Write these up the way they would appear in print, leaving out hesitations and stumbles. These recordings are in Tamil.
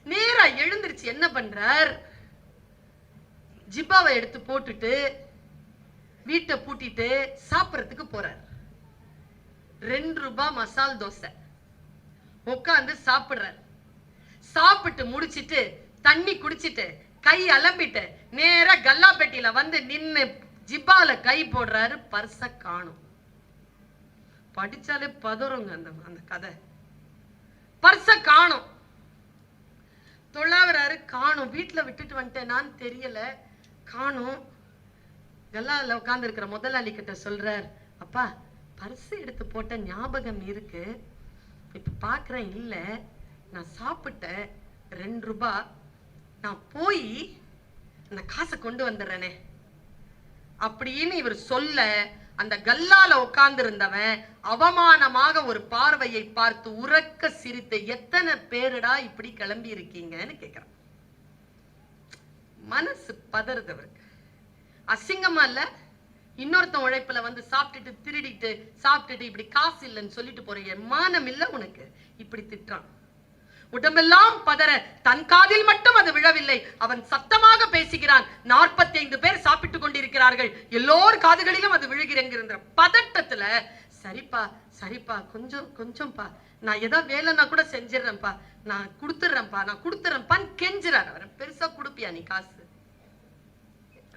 நேரா எழுந்திருச்சு என்ன பண்றார், ஜிப்பாவை எடுத்து போட்டுட்டு வீட்டை பூட்டிட்டு சாப்பிடறதுக்கு போறார். 2 ரூபாய் மசால் தோசை உட்காந்து சாப்பிடுறார். சாப்பிட்டு முடிச்சிட்டு தண்ணி குடிச்சிட்டு கை அலம்பிட்டு நேரா கல்லாப்பெட்டியில வந்து நின்னு ஜிப்பால கை போடுறாரு. பர்ச காணும். படிச்சாலே பதறுங்க அந்த கதை. பர்ச காணும். தொழாவராரு, காணும். வீட்டுல விட்டுட்டு வந்துட்டேன் நான் தெரியல, காணும். கல்லால உட்கார்ந்து இருக்கிற முதலாளி கிட்ட சொல்றார், அப்பா பர்ஸ் எடுத்து போட்ட ஞாபகம் இருக்கு, இப்ப பாக்குறேன் இல்ல, நான் சாப்பிட்டேன் 2 ரூபாய், நான் போய் அந்த காசை கொண்டு வந்துடுறேனே அப்படின்னு இவர் சொல்ல, அந்த கல்லால உட்கார்ந்து இருந்தவன் அவமானமாக ஒரு பார்வையை பார்த்து உறக்க சிரித்து, எத்தனை பேருடா இப்படி கிளம்பி இருக்கீங்கன்னு கேக்குறான். மனசு பதறுது அவருக்கு. அசிங்கமா இல்ல? இன்னொருத்தன் உழைப்புல வந்து சாப்பிட்டுட்டு திருடிட்டு சாப்பிட்டுட்டு இப்படி காசு இல்லைன்னு சொல்லிட்டு போறீங்க, மானம் இல்ல உனக்கு? இப்படி திட்டான். உடம்பெல்லாம் பதற, தன் காதில் மட்டும் அது விழவில்லை, அவன் சத்தமாக பேசுகிறான். 45 பேர் சாப்பிட்டு கொண்டிருக்கிறார்கள், எல்லோர் காதுகளிலும் அது விழுகிறேங்கிற பதட்டத்துல, சரிப்பா சரிப்பா கொஞ்சம் கொஞ்சம்பா, நான் ஏதோ வேலைன்னா கூட செஞ்சிடறேன்ப்பா, நான் கொடுத்துறேன்ப்பான்னு கெஞ்சுறாரு. அவரை பெருசா கொடுப்பியா நீ காசு?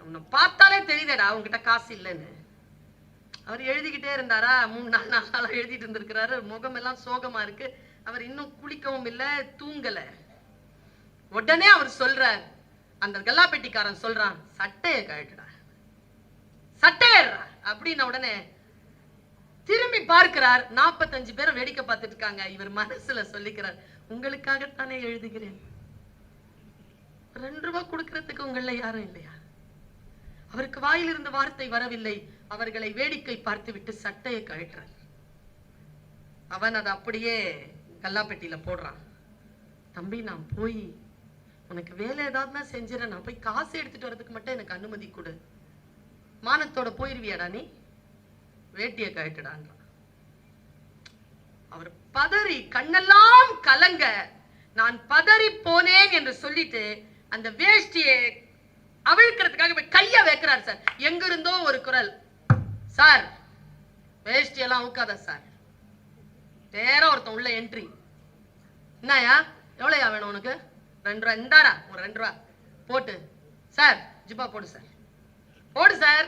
உன்னை பார்த்தாலே தெரியுதடா உங்ககிட்ட காசு இல்லைன்னு. அவர் எழுதிக்கிட்டே இருந்தாரா, 3-4 நாளா எழுதிட்டு இருந்திருக்கிறாரு. முகம் எல்லாம் சோகமா இருக்கு. அவர் இன்னும் குளிக்கவும் இல்லை, தூங்கல. உடனே அவர் சொல்றார், அந்த கல்லாப்பெட்டிக்காரன் சொல்றான், சட்டைய கழட்டுடா, சட்டையறா அப்படின்ன உடனே திரும்பி பார்க்கிறார். 45 பேரை வேடிக்கை பார்த்துட்டு இருக்காங்க. இவர் மனசுல சொல்லிக்கிறார், உங்களுக்காகத்தானே எழுதுகிறேன், 2 ரூபாய் கொடுக்கறதுக்கு உங்கள யாரும் இல்லையா? அவருக்கு வாயிலிருந்து வார்த்தை வரவில்லை. அவர்களை வேடிக்கை பார்த்து விட்டு சட்டையை கழட்டுறார். அவன் அதை அப்படியே கல்லாப்பெட்டியில போடுறான். தம்பி, நான் போய் உனக்கு வேலை ஏதாவதுனா செஞ்சிடறேன், நான் போய் காசு எடுத்துட்டு வரதுக்கு மட்டும் எனக்கு அனுமதி கொடு. மானத்தோட போயிருவியாடா நீ? வேட்டியை கழட்டுடான்றான். அவர் பதறி கண்ணெல்லாம் கலங்க, நான் பதறி போனேன் என்று சொல்லிட்டு அந்த வேஷ்டியை அவிழ்க்கிறதுக்காக கைய வைக்கிறார். சார், எங்க இருந்தோ ஒரு குரல், சார் வேஷ்டியெல்லாம் அவுக்காத சார். நேரா ஒருத்தன் உள்ள என்ட்ரி. என்னயா, எவ்வளோயா வேணும் உனக்கு? 2 ரூபா. இந்தாடா ஒரு 2 ரூபா போட்டு, சார் ஜிப்பா போடு சார், போடு சார்.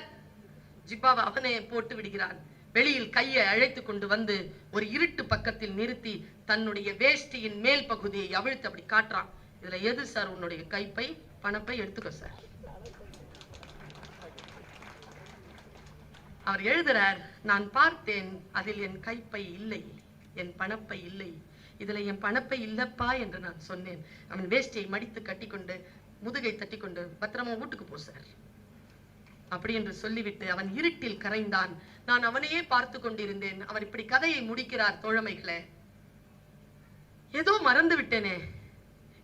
ஜிப்பாவை அவனே போட்டு விடுகிறான். வெளியில் கையை அழைத்து கொண்டு வந்து ஒரு இருட்டு பக்கத்தில் நிறுத்தி தன்னுடைய வேஷ்டியின் மேல் பகுதியை அவிழ்த்து அப்படி காட்டுறான். இதுல எது சார் உன்னுடைய கைப்பை? பணப்பை எடுத்துக்கோ சார். அவர் எழுதுறார், நான் பார்த்தேன், அதில் என் கைப்பை இல்லை, என் பணப்பை இல்லை, இதுல என் பணப்பை இல்லப்பா என்று நான் சொன்னேன். அவன் வேஷ்டியை மடித்து கட்டிக்கொண்டு முதுகை தட்டி கொண்டு, பத்திரமா வீட்டுக்கு போ சார் அப்படி என்று சொல்லிவிட்டு அவன் இருட்டில் கரைந்தான். நான் அவனையே பார்த்து கொண்டிருந்தேன். அவர் இப்படி கதையை முடிக்கிறார். தோழமைகளே, ஏதோ மறந்து விட்டேனே,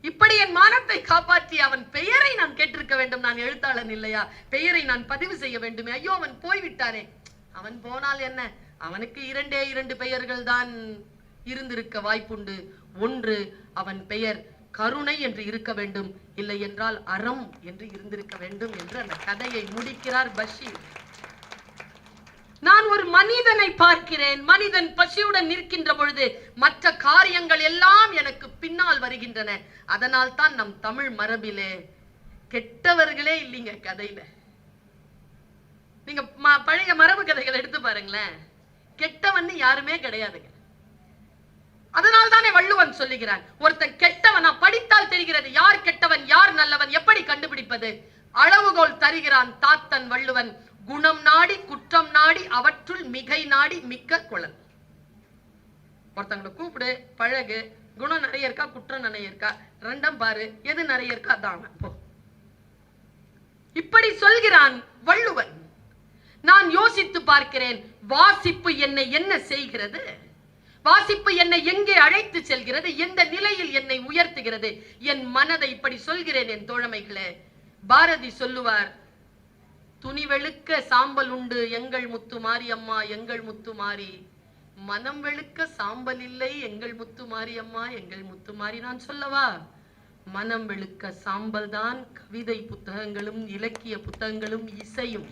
இப்படி என் மானத்தை காப்பாற்றி அவன் பெயரை நான் கேட்டிருக்க வேண்டும். நான் எழுத்தாளன் இல்லையா? பெயரை நான் பதிவு செய்ய வேண்டுமே. ஐயோ, அவன் போய்விட்டானே. அவன் போனால் என்ன, அவனுக்கு 2 பெயர்கள் தான் இருந்திருக்க வாய்ப்புண்டு. ஒன்று, அவன் பெயர் கருணை என்று இருக்க வேண்டும், இல்லை என்றால் அறம் என்று இருந்திருக்க வேண்டும் என்று அந்த கதையை முடிக்கிறார் பஷீர். நான் ஒரு மனிதனை பார்க்கிறேன். மனிதன் பசியுடன் நிற்கின்ற பொழுது மற்ற காரியங்கள் எல்லாம் எனக்கு பின்னால் வருகின்றன. அதனால் தான் நம் தமிழ் மரபிலே கெட்டவர்களே இல்லைங்க கதையில. நீங்க பழைய மரபு கதைகளை எடுத்து பாருங்களேன், கெட்டவன் யாருமே கிடையாதுங்க. அதனால் தானே வள்ளுவன் சொல்லுகிறான், ஒருத்தன் கெட்டவனா படித்தால் தெரிகிறது யார் கெட்டவன் யார் நல்லவன் எப்படி கண்டுபிடிப்பது. அளவுகோல் தருகிறான் தாத்தன் வள்ளுவன். குணம் நாடி குற்றம் நாடி அவற்றுள் மிகை நாடி மிக்க குழல். ஒருத்தங்களை கூப்பிடு, பழகு, குணம் நிறைய இருக்கா குற்றம் நிறைய இருக்கா ரெண்டம் பாரு, எது நிறைய இருக்கா தான் போ. இப்படி சொல்கிறான் வள்ளுவன். நான் யோசித்து பார்க்கிறேன், வாசிப்பு என்னை என்ன செய்கிறது? வாசிப்பு என்னை எங்கே அழைத்து செல்கிறது? எந்த நிலையில் என்னை உயர்த்துகிறது? என் மனதை இப்படி சொல்கிறேன் என் தோழமைகளே. பாரதி சொல்லுவார், துணிவெழுக்க சாம்பல் உண்டு எங்கள் முத்து மாரியம்மா எங்கள் முத்து மாறி, மனம் வெளுக்க சாம்பல் இல்லை எங்கள் முத்து மாரியம்மா எங்கள் முத்து மாறி. நான் சொல்லவா, மனம் வெளுக்க சாம்பல் தான் கவிதை புத்தகங்களும் இலக்கிய புத்தகங்களும் இசையும்.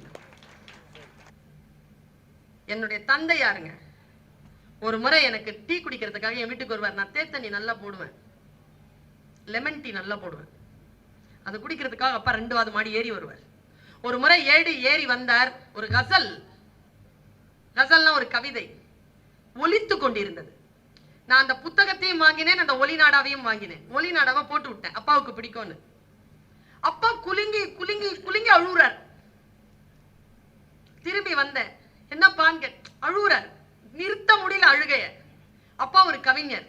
என்னுடைய தந்தை யாருங்க, ஒரு முறை எனக்கு டீ குடிக்கிறதுக்காக என் வீட்டுக்கு வருவார். நான் தேத்தண்ணி நல்லா போடுவேன், லெமன் டீ நல்லா போடுவேன். அது குடிக்கிறதுக்காக அப்பா 2வது மாடி ஏறி வருவார். ஒரு முறை ஏறி வந்தார். ஒரு கசல்னா ஒரு கவிதை ஒலித்து கொண்டிருந்தது. நான் அந்த புத்தகத்தையும் வாங்கினேன், அந்த ஒலிநாடாவையும் வாங்கினேன். ஒலிநாடாவை போட்டு விட்டேன், அப்பாவுக்கு பிடிக்கும்னு. அப்பா குலுங்கி குலுங்கி குலுங்கி அழுறார். திரும்பி வந்தேன், என்னப்பான்னு அழுறார். நிறுத்த முடியல அழுகைய. அப்பா ஒரு கவிஞர்.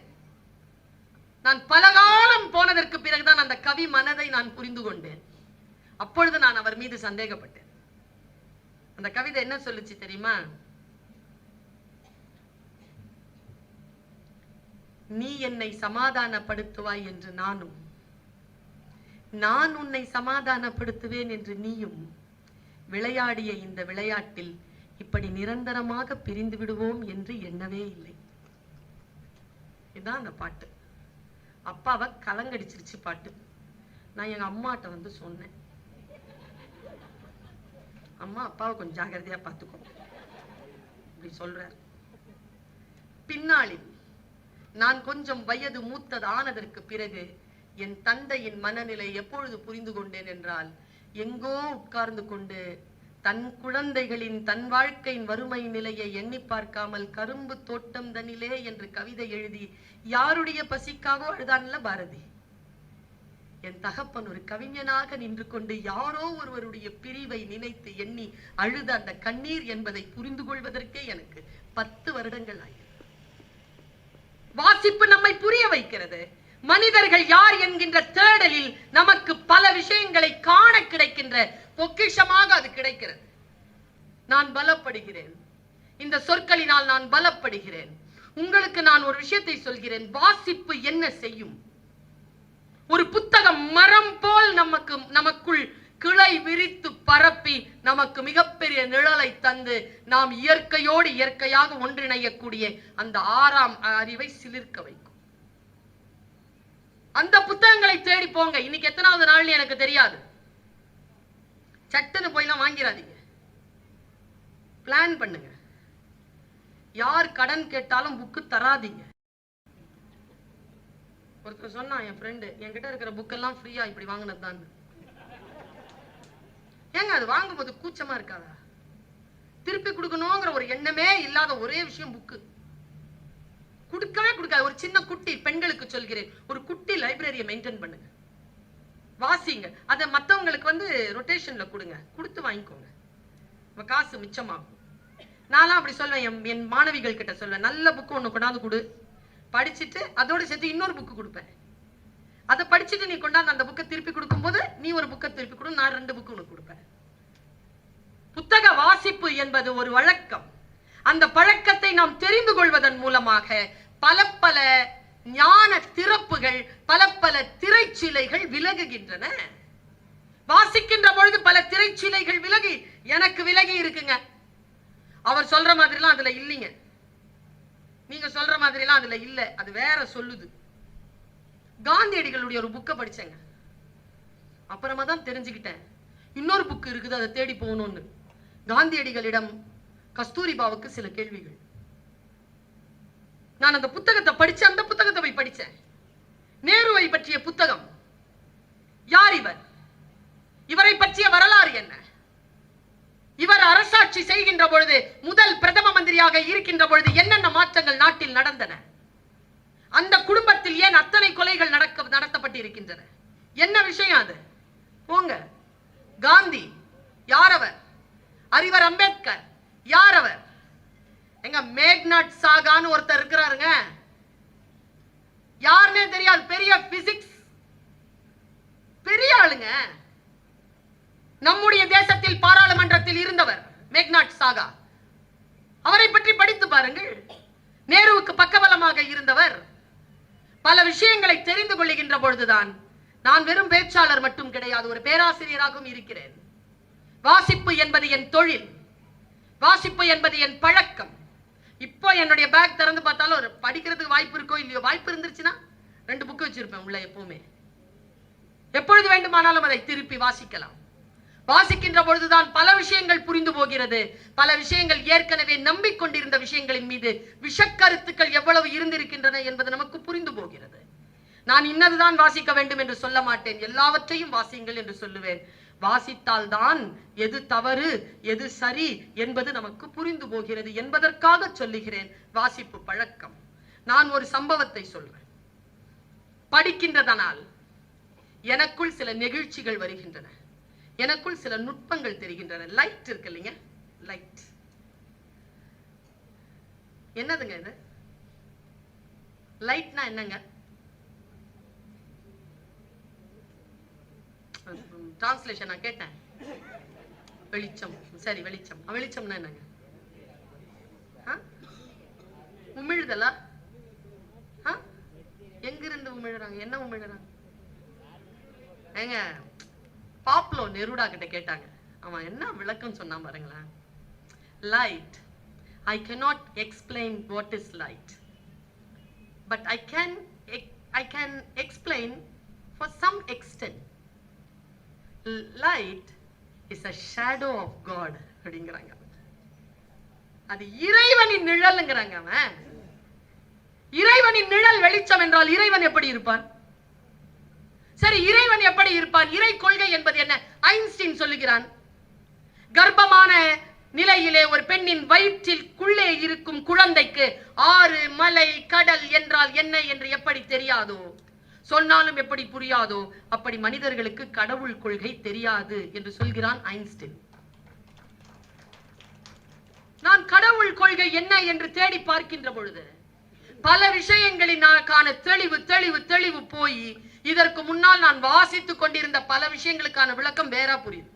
நான் பல காலம் போனதற்கு பிறகுதான் அந்த கவி மனதை நான் புரிந்து கொண்டேன். அப்பொழுது நான் அவர் மீது சந்தேகப்பட்டேன். அந்த கவிதை என்ன சொல்லுச்சு தெரியுமா? நீ என்னை சமாதானப்படுத்துவாய் என்று நானும், நான் உன்னை சமாதானப்படுத்துவேன் என்று நீயும் விளையாடிய இந்த விளையாட்டில் இப்படி நிரந்தரமாக பிரிந்து விடுவோம் என்று எண்ணவே இல்லை. இதுதான் அந்த பாட்டு. அப்பாவை கலங்கடிச்சிருச்சு பாட்டு. நான் எங்க அம்மாட்ட வந்து சொன்னேன், அம்மா அப்பாவை கொஞ்சம் ஜாகிரதையா பார்த்துக்கோ அப்படி சொல்றார். பின்னாளில் நான் கொஞ்சம் வயது மூத்தது ஆனதற்கு பிறகு என் தந்தையின் மனநிலை எப்பொழுது புரிந்து கொண்டேன் என்றால், எங்கோ உட்கார்ந்து கொண்டு தன் குழந்தைகளின் தன் வாழ்க்கையின் வறுமை நிலையை எண்ணி பார்க்காமல் கரும்பு தோட்டம் தனிலே என்று கவிதை எழுதி யாருடைய பசிக்காக அழுதான்ல பாரதி. என் தகப்பன் ஒரு கவிஞனாக நின்று கொண்டு யாரோ ஒருவருடைய பிரிவை நினைத்து எண்ணி அழுத அந்த கண்ணீர் என்பதை புரிந்து கொள்வதற்கே எனக்கு 10 வருடங்கள் ஆகிறது. வாசிப்பு நம்மை புரிய வைக்கிறது. மனிதர்கள் யார் என்கின்ற தேடலில் நமக்கு பல விஷயங்களை காண கிடைக்கின்ற பொக்கிஷமாக அது கிடைக்கிறது. நான் பலப்படுகிறேன், இந்த சொற்களினால் நான் பலப்படுகிறேன். உங்களுக்கு நான் ஒரு விஷயத்தை சொல்கிறேன். வாசிப்பு என்ன செய்யும்? ஒரு புத்தகம் மரம் போல் நமக்குள் கிளை விரித்து பரப்பி நமக்கு மிகப்பெரிய நிழலை தந்து நாம் இயற்கையோடு இயற்கையாக ஒன்றிணையக்கூடிய அந்த 6ஆம் அறிவை சிலிர்க்க வைக்கும். அந்த புத்தகங்களை தேடி போங்க. இன்னைக்கு எத்தனாவது நாள்னு எனக்கு தெரியாது. சட்டுன்னு போயெல்லாம் வாங்கிறாதீங்க, பிளான் பண்ணுங்க. யார் கடன் கேட்டாலும் புக்கு தராதீங்க. ஒருத்தர் சொன்னா, என் ஃப்ரெண்டு, என்கிட்ட இருக்கிற புக்கெல்லாம் ஃப்ரீயா இப்படி வாங்கினது தான். ஏங்க அது வாங்கும்போது கூச்சமா இருக்காதா? திருப்பி கொடுக்கணுங்கிற ஒரு எண்ணமே இல்லாத ஒரே விஷயம் புக்கு. கொடுக்கவே கொடுக்காது. ஒரு சின்ன குட்டி, பெண்களுக்கு சொல்கிறேன், ஒரு குட்டி லைப்ரரியை மெயின்டைன் பண்ணுங்க, வாசிங்க. அதை மற்றவங்களுக்கு வந்து ரொட்டேஷன்ல கொடுங்க, கொடுத்து வாங்கிக்கோங்க, காசு மிச்சமாகும். நான்லாம் அப்படி சொல்வேன், என் மாணவிகள் கிட்ட சொல்வேன், நல்ல புக்கு ஒன்று கொண்டாந்து கொடு, படிச்சுட்டு அதோட சேர்த்து இன்னொரு புக்கு கொடுப்பேன். அதை படிச்சுட்டு நீ கொண்டாந்து அந்த புக்கை திருப்பி கொடுக்கும் போது நீ ஒரு புக்கை திருப்பி கொடு, நான் 2 புக்கு உனக்கு கொடுப்பேன். புத்தக வாசிப்பு என்பது ஒரு வழக்கம். அந்த பழக்கத்தை நாம் தெரிந்து கொள்வதன் மூலமாக பல பல ஞான திறப்புகள், பல பல திரைச்சிலைகள் விலகுகின்றன. வாசிக்கின்ற பொழுது பல திரைச்சிலைகள் விலகி, எனக்கு விலகி இருக்குங்க. அவர் சொல்ற மாதிரிலாம் அதுல இல்லைங்க, நீங்க சொல்ற மாதிரிலாம் அதுல இல்ல, அது வேற சொல்லுது. காந்தியடிகளுடைய ஒரு புக்கை படிச்சேங்க, அப்புறமா தான் தெரிஞ்சுக்கிட்டேன் இன்னொரு புக்கு இருக்குது, அதை தேடி போகணும்னு. காந்தியடிகளிடம் கஸ்தூரிபாவுக்கு சில கேள்விகள். நான் அந்த புத்தகத்தை படிச்சேன், அந்த புத்தகத்தை போய் படிச்சேன். நேருவை பற்றிய புத்தகம். யார் இவர்? இவரை பற்றிய வரலாறு என்ன? இவர் அரசாட்சி செய்கின்ற பொழுது, முதல் பிரதம மந்திரியாக இருக்கின்ற பொழுது என்னென்ன மாற்றங்கள் நாட்டில் நடந்தன? அந்த குடும்பத்தில் ஏன் அத்தனை கொலைகள் நடத்தப்பட்டு இருக்கின்றன? என்ன விஷயம் அது? போங்க. காந்தி யார் அவர்? அறிவர் அம்பேத்கர் யார் அவர்? எங்க மேக்னாட் சாகான்னு ஒருத்தர் இருக்கிறாருங்க, யாருன்னே தெரியாது, பெரிய பிசிக்ஸ் பெரிய ஆளுங்க. நம்முடைய தேசத்தில் பாராளுமன்றத்தில் இருந்தவர் மேக்னாட் சாகா. அவரை பற்றி படித்து பாருங்கள். நேருவுக்கு பக்கபலமாக இருந்தவர். பல விஷயங்களை தெரிந்து கொள்ளுகின்ற பொழுதுதான், நான் வெறும் பேச்சாளர் மட்டும் கிடையாது, ஒரு பேராசிரியராகவும் இருக்கிறேன். வாசிப்பு என்பது என் தொழில், வாசிப்பு என்பது என் பழக்கம். இப்போ என்னுடைய பேக் திறந்து பார்த்தாலும் ஒரு படிக்கிறதுக்கு வாய்ப்பு இருக்கோ இல்லையோ, வாய்ப்பு இருந்துச்சுன்னா 2 புக்கு வச்சிருப்பேன் உள்ள எப்பவுமே. எப்பொழுது வேண்டுமானாலும் அதை திருப்பி வாசிக்கலாம். வாசிக்கின்ற பொழுதுதான் பல விஷயங்கள் புரிந்து போகிறது. பல விஷயங்கள் ஏற்கனவே நம்பிக்கொண்டிருந்த விஷயங்களின் மீது விஷக்கருத்துக்கள் எவ்வளவு இருந்திருக்கின்றன என்பது நமக்கு புரிந்து போகிறது. நான் இன்னதுதான் வாசிக்க வேண்டும் என்று சொல்ல மாட்டேன், எல்லாவற்றையும் வாசியுங்கள் என்று சொல்லுவேன். வாசித்தால் தான் எது தவறு எது சரி என்பது நமக்கு புரிந்து போகிறது என்பதற்காக சொல்லுகிறேன். வாசிப்பு பழக்கம். நான் ஒரு சம்பவத்தை சொல்றேன். படிக்கின்றதனால் எனக்குள் சில நெகிழ்ச்சிகள் வருகின்றன, எனக்குள் சில நுட்பங்கள் தெரிகின்றன. லைட் இருக்கு இல்லைங்க, லைட் என்னதுங்க இது? லைட்னா என்னங்க? டிரான்ஸ்லேஷன் நான் கேட்டேன். வெளிச்சம். சரி, வெளிச்சம். வெளிச்சம்னா என்னங்க? உமிழ்தலா? எங்கிருந்து உமிழ்றாங்க? என்ன உமிழ்றாங்க? ஏங்க, பாப்லோ நெருடா கிட்ட கேட்டாங்க, அவன் என்ன விளக்கம் சொன்னா பாருங்களேன். Light, I cannot explain what is light, but I can explain for some extent. Light is a shadow of God அப்படிங்கறாங்க. அது இறைவனின் நிழல்ங்கறாங்க. அவன் இறைவனின் நிழல் வெளிச்சம் என்றால் இறைவன் எப்படி இருப்பான்? சரி, இறைவன் எப்படி இருப்பான்? இறை கொள்கை என்பது என்ன? ஐன்ஸ்டீன் சொல்லுகிறான், கர்ப்பமான நிலையிலே ஒரு பெண்ணின் வயிற்றிற்குள்ளே இருக்கும் குழந்தைக்கு ஆறு மலை கடல் என்றால் என்ன என்று எப்படி தெரியாதோ, சொன்னாலும் எப்படி புரியாதோ, அப்படி மனிதர்களுக்கு கடவுள் கொள்கை தெரியாது என்று சொல்கிறான் ஐன்ஸ்டீன். நான் கடவுள் கொள்கை என்ன என்று தேடி பார்க்கின்ற பொழுது பல விஷயங்களினான தெளிவு தெளிவு தெளிவு போய் இதற்கு முன்னால் நான் வாசித்துக் கொண்டிருந்த பல விஷயங்களுக்கான விளக்கம் வேற புரியுது.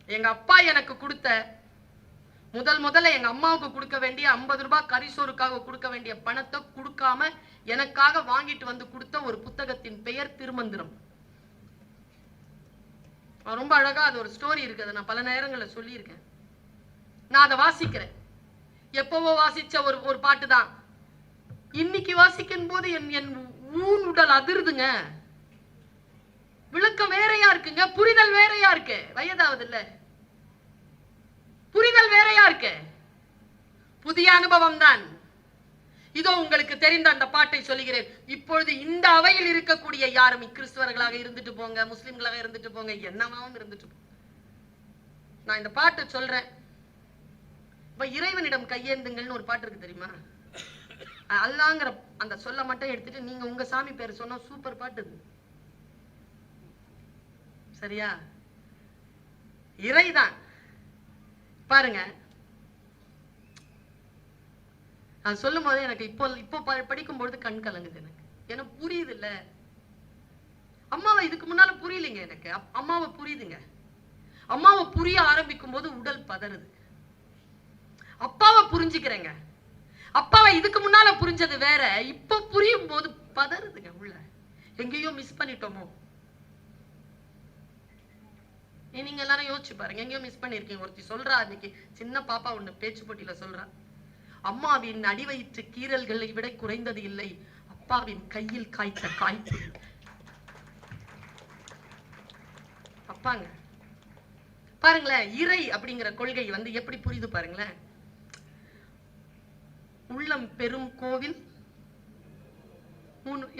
எங்க அப்பா எனக்கு கொடுத்த முதல்ல எங்க அம்மாவுக்கு கொடுக்க வேண்டிய 50 ரூபாய் கரிசோறுக்காக கொடுக்க வேண்டிய பணத்தை கொடுக்காம எனக்காக வாங்கிட்டு வந்து கொடுத்த ஒரு புத்தகத்தின் பெயர் திருமந்திரம். ரொம்ப அழகா அது ஒரு ஸ்டோரி இருக்கு, அதை நான் பல நேரங்களில் சொல்லியிருக்கேன். நான் அதை வாசிக்கிறேன். எப்பவோ வாசிச்ச ஒரு பாட்டு தான் இன்னைக்கு வாசிக்கும் போது என் ஊன் உடல் அதிர்துங்க. விளக்கம் வேறையா இருக்குங்க, புரிதல் வேறையா இருக்கு. வயதாவது இல்ல, புரிதல் வேறையா இருக்கு. புதிய அனுபவம் தான். இதோ உங்களுக்கு தெரிந்த அந்த பாட்டை சொல்லுகிறேன். இப்பொழுது இந்த அவையில் இருக்கக்கூடிய யாரும் கிறிஸ்தவர்களாக இருந்துட்டு போங்க, முஸ்லிம்களாக இருந்துட்டு போங்க, என்னவாவும் இருந்துட்டு போங்க, நான் இந்த பாட்டை சொல்றேன். இறைவனிடம் கையேந்துங்கள்னு ஒரு பாட்டு இருக்கு தெரியுமா? அல்லாங்கிற அந்த சொல்ல மட்டும் எடுத்துட்டு நீங்க உங்க சாமி பேர் சொன்னா சூப்பர் பாட்டு. சரியா? இறைதான் பாருங்க. நான் சொல்லும் போது எனக்கு இப்போ படிக்கும் பொழுது கண் கலங்குது. எனக்கு புரியுது இல்ல. அம்மாவை இதுக்கு முன்னால புரியலைங்க எனக்கு. அம்மாவை புரியுதுங்க. அம்மாவை புரிய ஆரம்பிக்கும் போது உடல் பதறுது. அப்பாவை புரிஞ்சுக்கிறேங்க. அப்பாவை இதுக்கு முன்னால புரிஞ்சது வேற, இப்ப புரியும் போது பதறுதுங்க உள்ள. எங்கேயோ மிஸ் பண்ணிட்டோமோ? நீங்க எல்லாரும் யோசிச்சு பாருங்க, எங்கேயோ மிஸ் பண்ணிருக்கீங்க. ஒருத்தி சொல்றா, இன்னைக்கு சின்ன பாப்பா ஒண்ணு பேச்சு போட்டியில சொல்றா, அம்மாவின் அடிவயிற்று கீறல்களை விட குறைந்தது இல்லை அப்பாவின் கையில் காய்த்த காய்ப்பு. அப்பாங்க பாருங்களேன், இறை அப்படிங்கிற கொள்கை எப்படி புரியுது பாருங்களேன். உள்ளம் பெரும் கோவில்,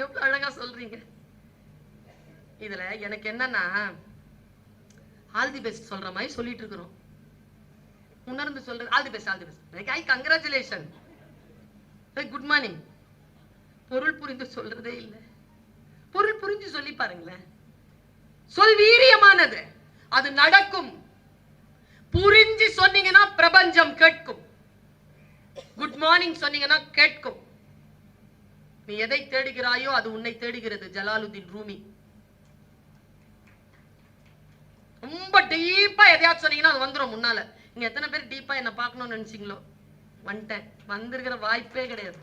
எவ்வளவு அழகா சொல்றீங்க. இதுல எனக்கு என்னன்னா, ஆல் தி பெஸ்ட் சொல்ற மாதிரி சொல்லிட்டு இருக்கிறோம். உணர்ந்து சொல்றது all the best, all the best, I congratulation, good morning. பொருள் புரிந்து சொல்றதே இல்லை. பொருள் புரிஞ்சு சொல்லி பாருங்களேன். சொல் வீரியமானது, அது நடக்கும். புரிஞ்சு சொன்னீங்கன்னா பிரபஞ்சம் கேட்கும். குட் மார்னிங் சொன்னீங்கன்னா கேட்கும். நீ எதை தேடுகிறாயோ அது உன்னை தேடுகிறது. ஜலாலுதீன் ரூமி. ரொம்ப டீப்பா எதையாவது சொன்னீங்கன்னா அது வந்துடும் முன்னால. நீங்க எத்தனை பேர் டீப்பா என்ன பார்க்கணும்னு நினைச்சீங்களோ வந்துட்டேன். வந்திருக்கிற வாய்ப்பே கிடையாது,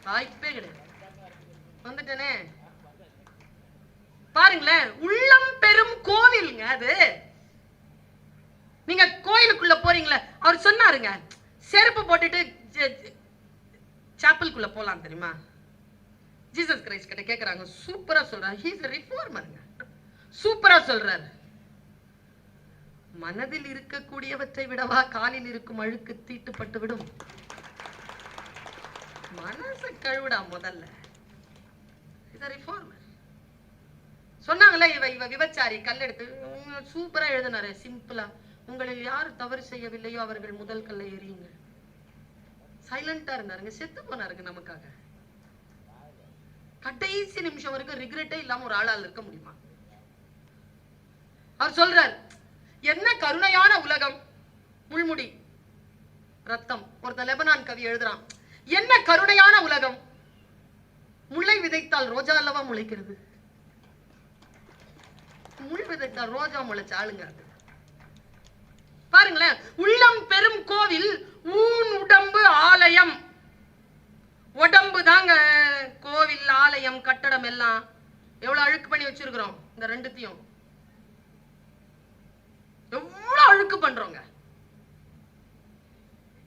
வாய்ப்பே கிடையாது. வந்துட்டேனே. பாருங்களேன், உள்ளம் பெரும் கோவிலுங்க அது. நீங்க கோயிலுக்குள்ள போறீங்களே, அவர் சொன்னாருங்க, செருப்பு போட்டுட்டு சாப்பலுக்குள்ள போலாம் தெரியுமா? ஜீசஸ் கிரைஸ்ட் கிட்ட கேக்குறாங்க, சூப்பரா சொல்றாரு. ஹி இஸ் எ ரிஃபார்மருங்க. சூப்பரா சொல்றாரு. மனதில் இருக்கக்கூடியவற்றை விடவா காலில் இருக்கும் அழுக்கு தீட்டுப்பட்டு விடும்? மனசை கழுவிடா முதல்ல. Is a reformer. சொன்னாங்களே இவ விபச்சாரி, கல்லெடுத்து சூப்பரா எழுதினாரு சிம்பிளா. உங்களில் யார் தவறு செய்யவில்லையோ அவர்கள் முதல் கல்லை எறியுங்க. சைலண்டா இருந்தாருங்க, செத்து போனாருங்க நமக்காக. கடைசி நிமிஷம் வரைக்கும் ரிக்ரெட்டே இல்லாம ஒரு ஆளால் இருக்க முடியுமா? அவர் சொல்றார், என்ன கருணையான உலகம், முள்முடி ரத்தம். ஒருத்தன் லெபனான் கவி எழுதுறான், என்ன கருணையான உலகம், முளை விதைத்தால் ரோஜா அல்லவா முளைக்கிறது. முள் விதைத்தால் ரோஜா முளைச்ச ஆளுங்க அது. பாருங்களேன், உள்ளம் பெரும் கோவில் ஊன் உடம்பு ஆலயம். உடம்பு தாங்க கோவில், ஆலயம், கட்டடம் எல்லாம். எவ்வளவு அழுக்கு பண்ணி வச்சிருக்கிறோம் இந்த ரெண்டுத்தையும். எவ்வளவு அழுக்கு பண்றோங்க.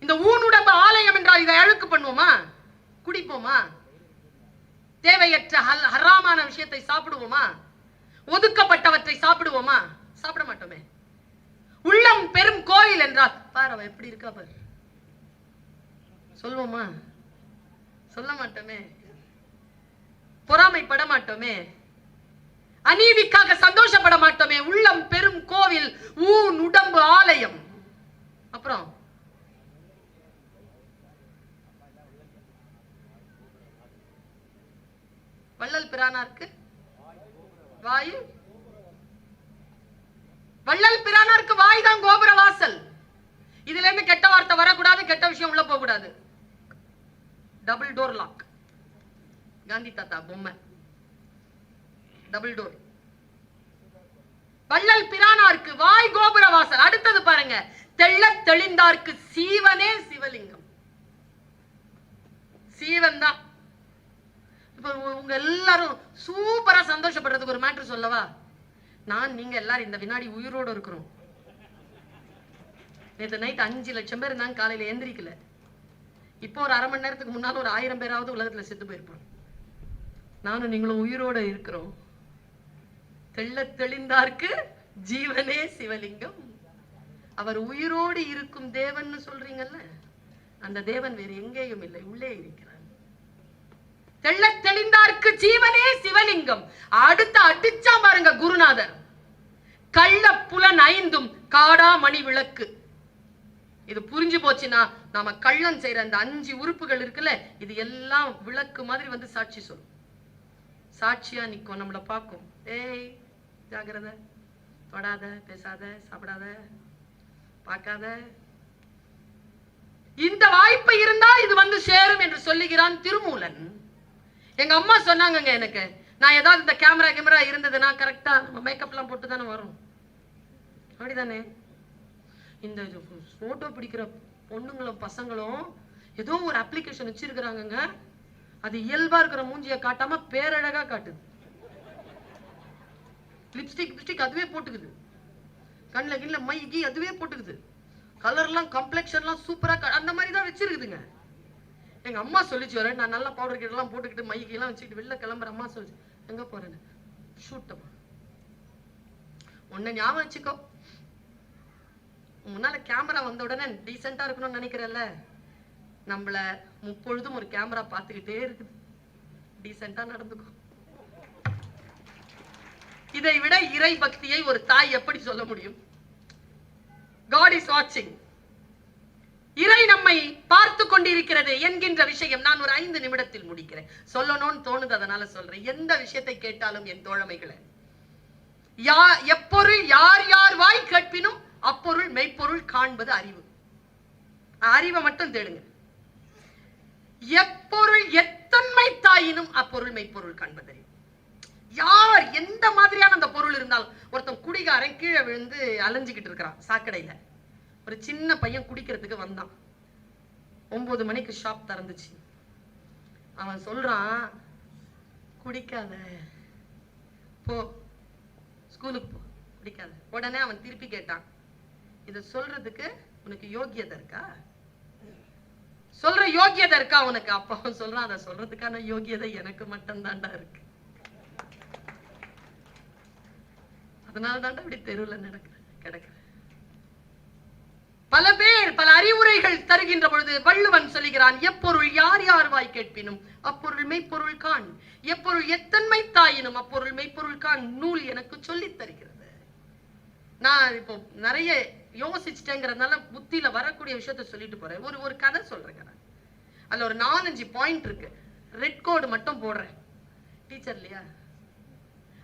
இந்த ஊன் உடம்பு ஆலயம் என்றால் இதை அழுக்கு பண்ணுவோமா? குடிப்போமா? தேவையற்ற ஹராமான விஷயத்தை சாப்பிடுவோமா? ஒதுக்கப்பட்டவற்றை சாப்பிடுவோமா? சாப்பிட மாட்டோமே. உள்ளம் பெரும் கோயில் என்றால் பாரு அவ எப்படி இருக்கா பாரு. சொல்லுவோமா? சொல்ல மாட்டோமே. பொறாமைப்பட மாட்டோமே. அநீதிக்காக சந்தோஷப்பட மாட்டோமே. உள்ளம் பெரும் கோவில் ஊன் உடம்பு ஆலயம். அப்புறம் வள்ளல் பிரானாருக்கு வாய். வள்ளல் பிரானாருக்கு வாய் தான் கோபுர வாசல். இதுல இருந்து கெட்ட வார்த்தை வரக்கூடாது, கெட்ட விஷயம் உள்ள போக கூடாது. Double door lock. காந்தி தாத்தா பொம்மை, டபுள் டோர். வள்ளல் பிரானாருக்கு வாய் கோபுர வாசல். அடுத்தது பாருங்க, தெள்ள தெளிந்தார்க்கு சீவனே சிவலிங்கம். சீவன் தான். இப்ப உங்க எல்லாரும் சூப்பரா சந்தோஷப்படுறதுக்கு ஒரு மேட்டர் சொல்லவா? நான் நீங்க எல்லாரும் இந்த வினாடி உயிரோடு இருக்கிறோம். நேற்று நைட் 5 லட்சம் பேர் இருந்தாங்க, காலையில எந்திரிக்கல. இப்போ ஒரு அரை மணி நேரத்துக்கு முன்னால ஒரு 1000 பேராவது உலகத்துல செத்து போயிருப்பாங்க. நானும் நீங்களும் உயிரோட இருக்கிறோம். தெள்ள தெளிந்தார்க்கு ஜீவனே சிவலிங்கம். அவர் உயிரோடு இருக்கும் தேவன் சொல்றீங்கல்ல, அந்த தேவன் வேறு எங்கேயும் இல்லை, உள்ளே இருக்கிறார். தெள்ள தெளிந்தார்க்கு ஜீவனே சிவலிங்கம். அடுத்த அடிச்சா பாருங்க குருநாதர், கள்ள புலன் 5 காடா மணி விளக்கு. இது புரிஞ்சு போச்சுன்னா நாம கள்ளம் செய்யற அந்த 5 உறுப்புகள் இருக்குல்ல, இது எல்லாம் விளக்கு மாதிரி வந்து சாட்சி சொல்லும். சாட்சியா நிக்கும், நம்மள பார்க்கும். ஏய் ஜாகிரதை, தொடாத, பேசாத, சாப்பிடாத, பார்க்காத. இந்த வாய்ப்பு இருந்தால் இது வந்து சேரும் என்று சொல்லுகிறான் திருமூலன். எங்க அம்மா சொன்னாங்க எனக்கு, நான் ஏதாவது இந்த கேமரா இருந்ததுன்னா கரெக்டா மேக்கப் எல்லாம் போட்டு தானே வரும். அப்படிதானே? இந்த போட்டோ பிடிக்கிற பொண்ணுங்களும் பசங்களும் ஏதோ ஒரு அப்ளிகேஷன் வச்சிருக்கிறாங்க. அது இயல்பா இருக்கிற மூஞ்சிய காட்டாம பேரழகா காட்டுது. லிப்ஸ்டிக் அதுவே போட்டுக்குது, கண்ணுல கிண்ல மைகி அதுவே போட்டுக்குது, கலர்லாம் கம்ப்ளெக்ஷன்லாம் சூப்பரா அந்த மாதிரி தான் வச்சிருக்குதுங்க. எங்க அம்மா சொல்லிச்சு வரேன், நான் நல்லா பவுடர் கிட்டலாம் போட்டுக்கிட்டு மைக்கெல்லாம் வச்சுக்கிட்டு வெளில கிளம்புற. அம்மா சொல்லிச்சு, எங்க போறேன்னு? ஷூட்டமா. உன்னை ஞாபகம் வச்சுக்கோ, முன்னால கேமரா வந்த உடனே டீசெண்டா இருக்கணும்னு நினைக்கிறல்ல, நம்மள முப்பொழுதும் ஒரு கேமரா பார்த்துக்கிட்டே இருக்குது. டீசெண்டா நடந்துக்கோ. இதை விட இறை பக்தியை ஒரு தாய் எப்படி சொல்ல முடியும்? God is watching. இறை நம்மை பார்த்து கொண்டிருக்கிறது என்கின்ற விஷயம் நான் ஒரு 5 நிமிடத்தில் முடிக்கிறேன். சொல்லணும்னு தோணுது, அதனால சொல்றேன். எந்த விஷயத்தை கேட்டாலும் என் தோழமைகளை, எப்பொருள் யார் யார் வாய் கேட்பினும் அப்பொருள் மெய்ப்பொருள் காண்பது அறிவு. அறிவை மட்டும் தேடுங்க. எப்பொருள் எத்தன்மை தாயினும் அப்பொருள் மெய்ப்பொருள் காண்பது அறிவு. யார் எந்த மாதிரியான அந்த பொருள் இருந்தாலும், ஒருத்தன் குடிகாரன் கீழே விழுந்து அலைஞ்சுக்கிட்டு இருக்கிறான் சாக்கடையில, ஒரு சின்ன பையன் குடிக்கிறதுக்கு வந்தான். 9 மணிக்கு ஷாப் திறந்துச்சு. அவன் சொல்றான், குடிக்காத, போ ஸ்கூலுக்கு போ, குடிக்காத. உடனே அவன் திருப்பி கேட்டான், இத சொல்றதுக்கு உனக்கு யோகியதை இருக்கா? சொல்ற யோகியதை இருக்கா உனக்கு? அப்ப அவன் சொல்றான், அதை சொல்றதுக்கான யோகியதை எனக்கு மட்டும் தாண்டா இருக்கு. அதனால தாண்டா இப்படி தெருவுல கிடக்குற. பல பேர் பல அறிவுரைகள் தருகின்ற பொழுது வள்ளுவன் சொல்லுகிறான், எப்பொருள் யார் யார் வாய் கேட்பினும் அப்பொருள் மெய்ப்பொருள் காண், எப்பொருள் எத்தன்மை தாயினும் அப்பொருள் மெய்ப்பொருள் காண் நூல் எனக்கு சொல்லித் தருகிறது. நான் இப்போ நிறைய யோசிச்சுட்டேங்கிறதுனால புத்தியில வரக்கூடிய விஷயத்த சொல்லிட்டு போறேன். ஒரு கதை சொல்றேன். அதுல ஒரு 4-5 பாயிண்ட் இருக்கு. ரெட் கோடு மட்டும் போடுறேன். டீச்சர் இல்லையா?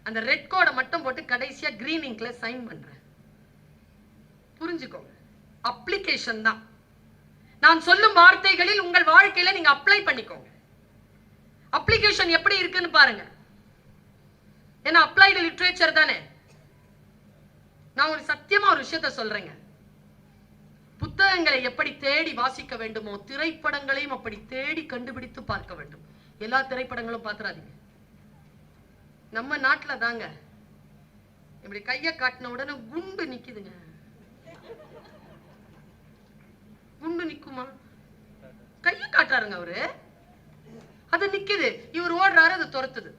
அந்த ரெட் கோடை மட்டும் போட்டு கடைசியா கிரீன் இங்க்ல சைன் பண்றேன். புரிஞ்சுக்கோங்க, அப்ளிகேஷன் தான். நான் சொல்லும் வார்த்தைகளில் உங்கள் வாழ்க்கையில நீங்க அப்ளை பண்ணிக்கோங்க. அப்ளிகேஷன் எப்படி இருக்குன்னு பாருங்க. ஏன்னா அப்ளைடு லிட்ரேச்சர் தானே. நான் ஒரு சத்தியமா ஒரு விஷயத்த சொல்றேங்க. புத்தகங்களை எப்படி தேடி வாசிக்க வேண்டுமோ திரைப்படங்களையும் அப்படி தேடி கண்டுபிடித்து பார்க்க வேண்டும். எல்லா திரைப்படங்களும் பாத்துறாதீங்க. நம்ம நாட்டுல தாங்க இப்படி கைய காட்டின உடனே குண்டு நிக்குதுங்க. குண்டு நிக்குமா? கைய காட்டுறாருங்க அவரு, அது நிக்குது. இவர் ஓடுறாரு, அது துரத்துது.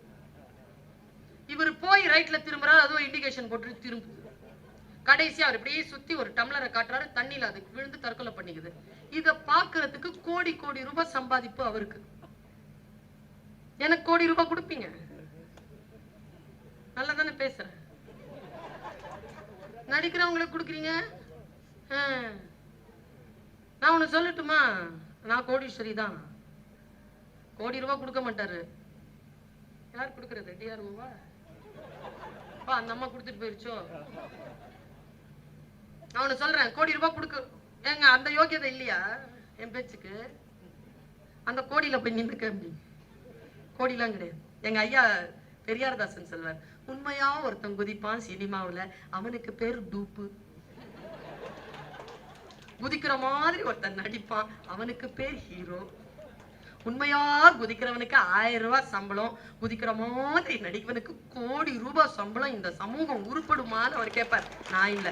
இவர் போய் ரைட்ல திரும்புறாரு, அதுவும் இண்டிகேஷன் போட்டு திரும்புது. கடைசி அவர் இப்படியே சுத்தி ஒரு டம்ளரை காட்டுறாரு, தண்ணியில அதுக்கு விழுந்து தற்கொலை பண்ணிக்குது. இத பாக்குறதுக்கு கோடி கோடி ரூபாய் சம்பாதிப்பு அவருக்கு. எனக்கு கோடி ரூபாய் கொடுப்பீங்க? நல்லா தானே பேசுறேன். நடிக்கிறவங்களுக்கு கொடுக்குறீங்க. நான் ஒண்ணு சொல்லட்டுமா? நான் கோடீஸ்வரி தான். கோடி ரூபாய் கொடுக்க மாட்டாரு. யார் கொடுக்கறது? டிஆர்ஓவா? அந்த அம்மா கொடுத்துட்டு போயிருச்சோ. நான் ஒண்ணு சொல்றேன், கோடி ரூபாய் கொடுக்க ஏங்க அந்த யோகியதை இல்லையா என் பேச்சுக்கு? அந்த கோடியில போய் நின்னுக்க. கோடிலாம் கிடையாது. எங்க ஐயா பெரியார்தாசன் சொல்வார், உண்மையா ஒருத்தன் குதிப்பான் சினிமாவுல, அவனுக்கு பேர் டூப்பு. குதிக்கிற மாதிரி ஒருத்தன் நடிப்பான், அவனுக்கு பேர் ஹீரோ. உண்மையா குதிக்கிறவனுக்கு 1000 ரூபாய் சம்பளம், குதிக்கிற மாதிரி நடிக்கிறவனுக்கு கோடி ரூபாய் சம்பளம். இந்த சமூகம் உருப்படுமான்னு அவர் கேட்பார். நான் இல்ல.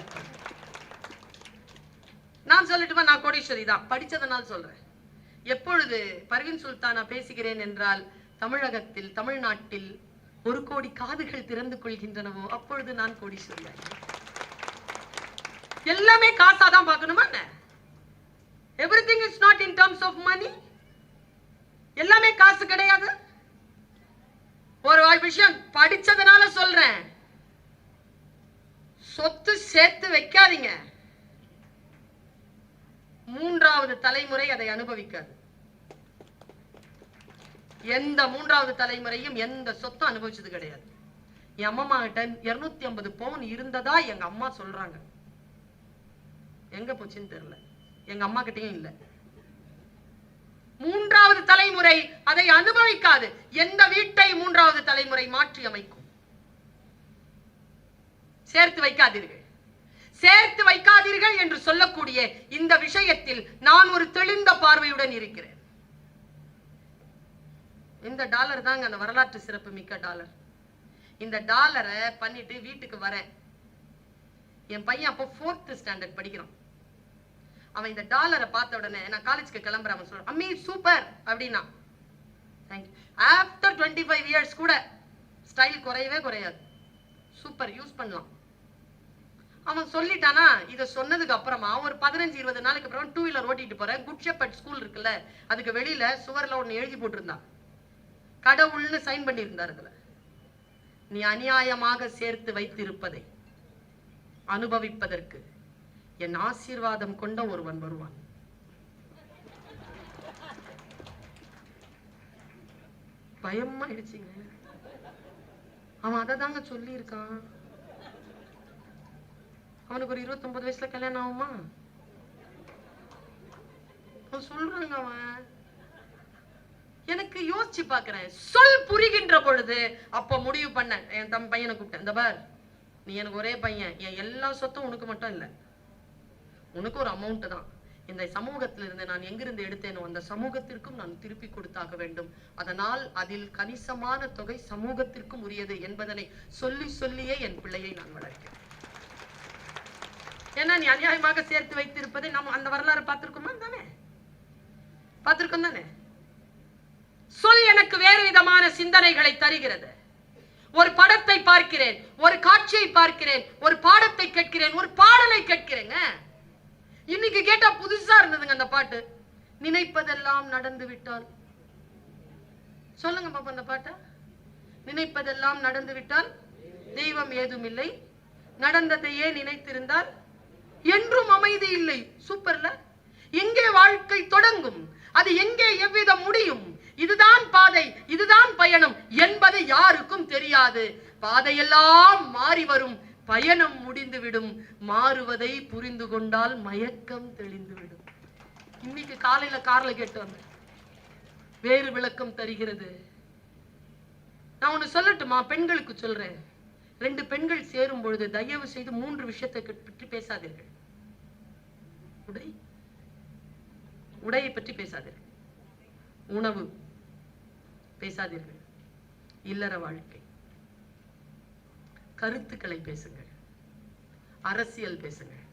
நான் சொல்லட்டுமா? நான் கோடீஸ்வரி தான். படிச்சதனால் சொல்றேன். எப்பொழுது பர்வீன் சுல்தானா பேசுகிறேன் என்றால், தமிழகத்தில் தமிழ்நாட்டில் 1 கோடி காதுகள் திறந்து கொள்கின்றனவோ அப்பொழுது நான் கோடீஸ்வரி. எல்லாமே காசாதான் பார்க்கணுமா? Everything is not in terms of money. எல்லாமே காசு கிடையாது. ஒரு விஷயம் படிச்சதனால சொல்றேன், சொத்து சேர்த்து வைக்காதீங்க. 3வது தலைமுறை அதை அனுபவிக்காது. எந்த 3வது தலைமுறையும் எந்த சொத்தும் அனுபவிச்சது கிடையாது. என் அம்மா கிட்ட 250 பவுன் இருந்ததா எங்க அம்மா சொல்றாங்க. எங்க போச்சுன்னு தெரியல. எங்க அம்மா கிட்டயும் இல்ல. 3வது தலைமுறை அதை அனுபவிக்காது. எந்த வீட்டை 3வது தலைமுறை மாற்றி அமைக்கும். சேர்த்து வைக்காதீர்கள். சேர்த்து வைக்காதீர்கள் என்று சொல்லக்கூடிய இந்த விஷயத்தில் நான் ஒரு தெளிந்த பார்வையுடன் இருக்கிறேன். இந்த டாலர் தாங்க அந்த வரலாற்று சிறப்பு மிக்க டாலர். இந்த டாலரை பண்ணிட்டு வீட்டுக்கு வரேன். என் பையன் அப்போ 4th ஸ்டாண்டர்ட் படிக்கிறான். அவன் இந்த டாலரை பார்த்த உடனே, நான் காலேஜ்க்கு கிளம்புறேன், அவன் சொல்றான், அம்மி சூப்பர் அப்படின்னா. ஆஃப்டர் 25 இயர்ஸ் கூட ஸ்டைல் குறையவே குறையாது. சூப்பர், யூஸ் பண்ணலாம். அவன் சொல்லிட்டானா? இதை சொன்னதுக்கு அப்புறமா ஒரு 15-20 நாளைக்கு அப்புறம் 2 வீலர் ஓட்டிட்டு போறேன். குட் ஷெப்பர்ட் ஸ்கூல் இருக்குல்ல, அதுக்கு வெளியில சுவர்ல ஒண்ணு எழுதி போட்டிருந்தான். கடவுள்னு சைன் பண்ணி இருந்தார். இதுல, நீ அநியாயமாக சேர்த்து வைத்திருப்பதை அனுபவிப்பதற்கு என் ஆசீர்வாதம் கொண்ட ஒருவன் வருவான். பயமா ஆயிடுச்சுங்க. அவன் அதை தாங்க சொல்லி இருக்கான். அவனுக்கு ஒரு 29 வயசுல கல்யாணம் ஆகுமா? அவன் சொல்றாங்க. அவன் எனக்கு யோசிச்சு பாக்குறேன். சொல் புரிகின்ற பொழுது அப்ப முடிவு பண்ண என் பையனை கூப்பிட்டேன். இந்த பார், நீ எனக்கு ஒரே பையன், என் எல்லா சொத்தும் உனக்கு மட்டும் இல்ல, உனக்கு ஒரு அமௌண்ட் தான். இந்த சமூகத்துல இருந்து நான் எங்கிருந்து எடுத்தேனோ அந்த சமூகத்திற்கும் நான் திருப்பி கொடுத்தாக வேண்டும். அதனால் அதில் கணிசமான தொகை சமூகத்திற்கும் உரியது என்பதனை சொல்லி சொல்லியே என் பிள்ளையை நான் வளர்க்கிறேன். ஏன்னா நீ அநியாயமாக சேர்த்து வைத்திருப்பதை நம்ம அந்த வரலாறு பார்த்திருக்கோமா தானே? பார்த்திருக்கோம் தானே? சொல் எனக்கு வேறு விதமான சிந்தனைகளை தருகிறது. ஒரு படத்தை பார்க்கிறேன், ஒரு காட்சியை பார்க்கிறேன், ஒரு பாடத்தை கேட்கிறேன், ஒரு பாடலை கேட்கிறேங்க. இன்னைக்கு கேட்டா புதுசா இருந்ததுங்க அந்த பாட்டு. நினைப்பதெல்லாம் நடந்து விட்டால், சொல்லுங்க பாப்பா அந்த பாட்ட. நினைப்பதெல்லாம் நடந்து விட்டால் தெய்வம் ஏதும் இல்லை, நடந்ததையே நினைத்திருந்தால் என்றும் அமைதி இல்லை. சூப்பர்ல. எங்கே வாழ்க்கை தொடங்கும், அது எங்கே எவ்விதம் முடியும், இதுதான் பாதை, இதுதான் பயணம் என்பது யாருக்கும் தெரியாது. பாதையெல்லாம் மாறி வரும், பயணம் முடிந்துவிடும், மாறுவதை புரிந்து கொண்டால் மயக்கம் தெளிந்துவிடும். இன்னைக்கு காலையில கார்ல கேட்டு வந்தேன், வேறு விளக்கம் தருகிறது. நான் ஒண்ணு சொல்லட்டுமா? பெண்களுக்கு சொல்றேன். 2 பெண்கள் சேரும் பொழுது தயவு செய்து 3 விஷயத்தை பற்றி பேசாதீர்கள். உடையை பற்றி பேசாதீர்கள், உணவு பேசாதீர்கள், இல்லற வாழ்க்கை, கருத்துக்களை பேசுங்கள், அரசியல் பேசுங்கள்,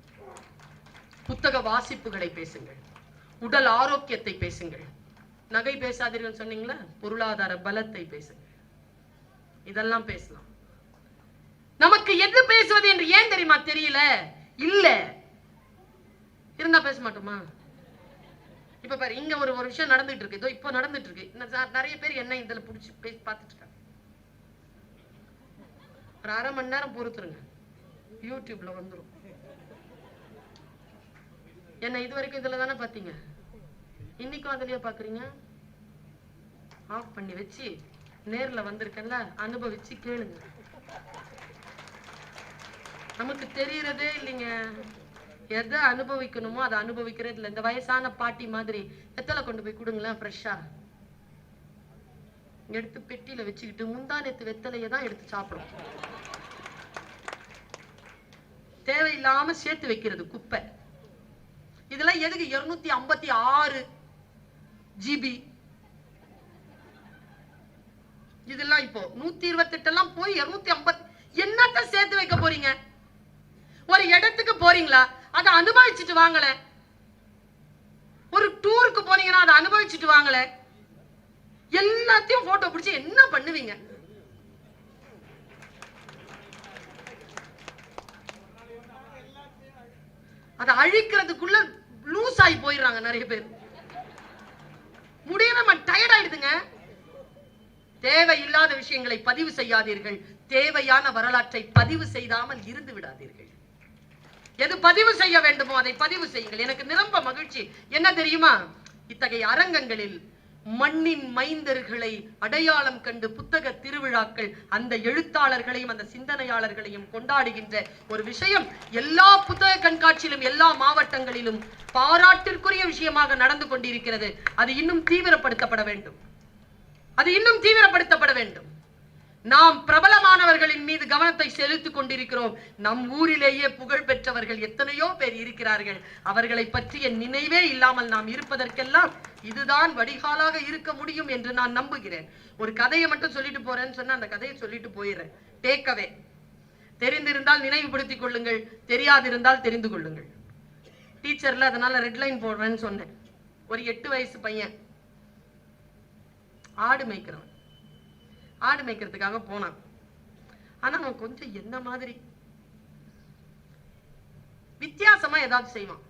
புத்தக வாசிப்புகளை பேசுங்கள், உடல் ஆரோக்கியத்தை பேசுங்கள். நகை பேசாதீர்கள் சொன்னீங்களா, பொருளாதார பலத்தை பேசுங்கள். இதெல்லாம் பேசலாம். நமக்கு எது பேசுவது என்று ஏன் தெரியுமா? தெரியல. இல்ல இருந்தா பேச மாட்டோமா? இப்ப பாரு, இங்க ஒரு விஷயம் நடந்துட்டு இருக்கு. இதோ இப்ப நடந்துட்டு இருக்கு. நிறைய பேர் என்ன இதுல புடிச்சு பேசி பார்த்துட்டு இருக்காங்க. ஒரு 1/2 மணி நேரம் பொறுத்துருங்க, யூடியூப்ல வந்துடும். என்ன இது வரைக்கும் இதுல தானே பாத்தீங்க, இன்னைக்கும் அதுலயே பாக்குறீங்க. ஆஃப் பண்ணி வச்சு நேர்ல வந்திருக்கல, அனுபவிச்சு கேளுங்க. நமக்கு தெரியறதே இல்லைங்க. எதை அனுபவிக்கணுமோ அதை அனுபவிக்கிறது இல்லை. இந்த வயசான பாட்டி மாதிரி வெத்தலை கொண்டு போய் கொடுங்களேன், ஃப்ரெஷ்ஷா எடுத்து பெட்டியில வச்சுக்கிட்டு முந்தானத்து வெத்தலையை தான் எடுத்து சாப்பிடும். தேவையில்லாம சேர்த்து வைக்கிறது குப்பை. இதெல்லாம் எதுக்கு? 256 GB. இதெல்லாம் இப்போ 128 எல்லாம் போய் 250. என்னத்த சேர்த்து வைக்க போறீங்க? ஒரு இடத்துக்கு போறீங்களா, அதை அனுபவிச்சுட்டு வாங்கல. ஒரு டூருக்கு போனீங்கன்னா அதை அனுபவிச்சுட்டு வாங்கல. எல்லாத்தையும் போட்டோ பிடிச்சு என்ன பண்ணுவீங்க? அதை அழிக்கிறதுக்குள்ள லூஸ் ஆகி போயிடுறாங்க நிறைய பேர். முடியல, டயர்ட் ஆயிடுதுங்க. தேவையில்லாத விஷயங்களை பதிவு செய்யாதீர்கள். தேவையான வரலாற்றை பதிவு செய்யாமல் இருந்து விடாதீர்கள். எது பதிவு செய்ய வேண்டுமோ அதை பதிவு செய்யுங்கள். எனக்கு நிரம்ப மகிழ்ச்சி என்ன தெரியுமா? இத்தகைய அரங்கங்களில் மண்ணின் மைந்தர்களை அடையாளம் கண்டு புத்தக திருவிழாக்கள் அந்த எழுத்தாளர்களையும் அந்த சிந்தனையாளர்களையும் கொண்டாடுகின்ற ஒரு விஷயம் எல்லா புத்தக கண்காட்சியிலும் எல்லா மாவட்டங்களிலும் பாராட்டிற்குரிய விஷயமாக நடந்து கொண்டிருக்கிறது. அது இன்னும் தீவிரப்படுத்தப்பட வேண்டும். அது இன்னும் தீவிரப்படுத்தப்பட வேண்டும். நாம் பிரபலமானவர்களின் மீது கவனத்தை செலுத்திக் கொண்டிருக்கிறோம். நம் ஊரிலேயே புகழ் பெற்றவர்கள் எத்தனையோ பேர் இருக்கிறார்கள். அவர்களை பற்றிய நினைவே இல்லாமல் நாம் இருப்பதற்கெல்லாம் இதுதான் வடிகாலாக இருக்க முடியும் என்று நான் நம்புகிறேன். ஒரு கதையை மட்டும் சொல்லிட்டு போறேன்னு சொன்னா அந்த கதையை சொல்லிட்டு போயிடுறேன். டேக்கவே. தெரிந்திருந்தால் நினைவுபடுத்திக் கொள்ளுங்கள், தெரியாதிருந்தால் தெரிந்து கொள்ளுங்கள். டீச்சர்ல அதனால ரெட்லைன் போடுறேன்னு சொன்னேன். ஒரு 8 வயசு பையன் ஆடு மேய்க்கிறவன். ஆடு மேய்க்கிறதுக்காக போனான். ஆனா அவன் கொஞ்சம் என்ன மாதிரி வித்தியாசமா ஏதாவது செய்வான்.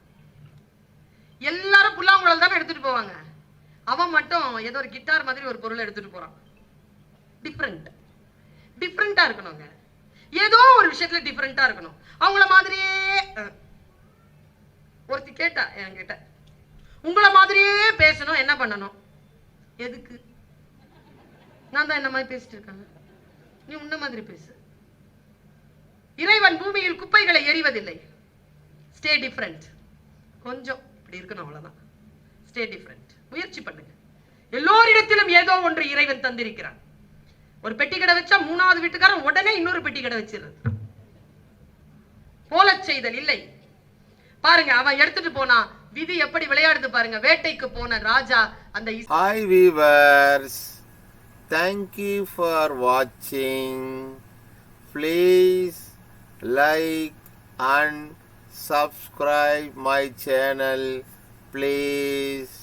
எல்லாரும் புல்லாங்குழல் தானே எடுத்துட்டு போவாங்க. அவன் மட்டும் ஏதோ ஒரு கிட்டார் மாதிரி ஒரு பொருளை எடுத்துட்டு போறான். டிஃப்ரெண்டா இருக்கணுங்க. ஏதோ ஒரு விஷயத்துல டிஃப்ரெண்டா இருக்கணும். அவங்கள மாதிரியே ஒருத்தி கேட்டா என்கிட்ட, உங்கள மாதிரியே பேசணும், என்ன பண்ணணும்? எதுக்கு? நான் தான் என்ன மாதிரி பேசிட்டு இருக்காங்க, நீ உன்ன மாதிரி பேசு. இறைவன் பூமியில் குப்பைகளை எறிவதில்லை. Stay different. கொஞ்சம் இப்படி இருக்கணும், அவ்வளவுதான். Stay different. முயற்சி பண்ணுங்க. எல்லோரிடத்திலும் ஏதோ ஒன்று இறைவன் தந்திருக்கிறான். ஒரு பெட்டி கடை வச்சா 3வது வீட்டுக்காரன் உடனே இன்னொரு பெட்டி கடை வச்சிருது. போல செய்தல் இல்லை. பாருங்க, அவன் எடுத்துட்டு போனா விதி எப்படி விளையாடுது பாருங்க. வேட்டைக்கு போன ராஜா அந்த Hi viewers, thank you for watching. Please like and subscribe my channel, please.